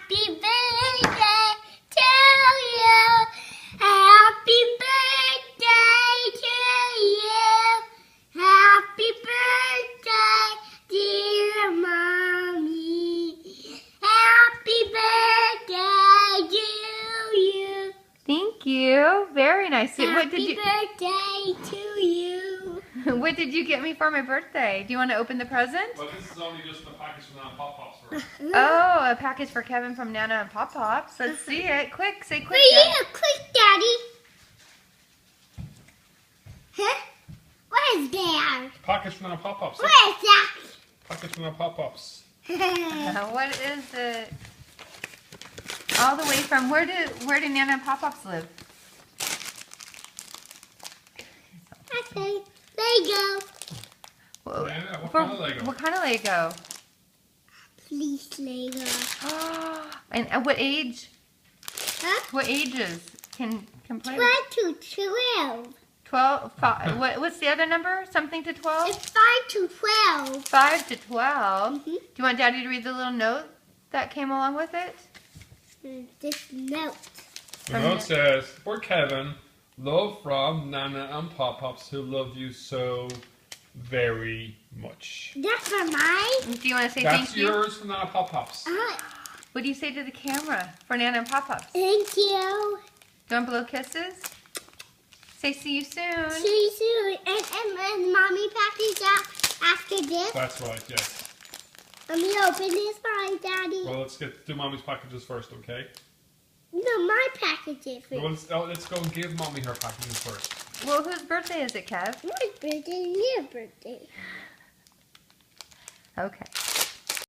Happy birthday to you. Happy birthday to you. Happy birthday, dear Mommy. Happy birthday to you. Thank you. Very nice. Happy birthday to you. What did you get me for my birthday? Do you want to open the present? Well, this is only just a package from Nana Pop Pops for us. Oh, a package for Kevin from Nana and Pop Pops. Let's see it. Quick, say quick. Wait, Dad. yeah, quick, Daddy. Huh? What is there? Package from Nana Pop Pops. What is that? Package from Nana Pop Pops. What is it? All the way from where do Nana and Pop Pops live? Okay, Lego. Whoa. Yeah, what For- kind of Lego? What kind of Lego? Please, Lego. And at what age? Huh? What ages can play? 12 to 12. 12. What's the other number? Something to 12? It's 5 to 12. 5 to 12. Mhm. Do you want Daddy to read the little note that came along with it? This note. The note says, for Kevin, love from Nana and Pop Pops who love you so very much. That's for mine. Do you want to say That's thank you? yours from Nana Pop Pops. What do you say to the camera for Nana and Pop Pops? Thank you. Do you want to blow kisses? Say see you soon. See you soon. And Mommy package out after this. That's right, yes. Let me open this mine, Daddy. Well, let's do Mommy's packages first, okay? No, my package is Well, first. let's go and give Mommy her packages first. Well, whose birthday is it, Kev? My birthday and your birthday. Okay.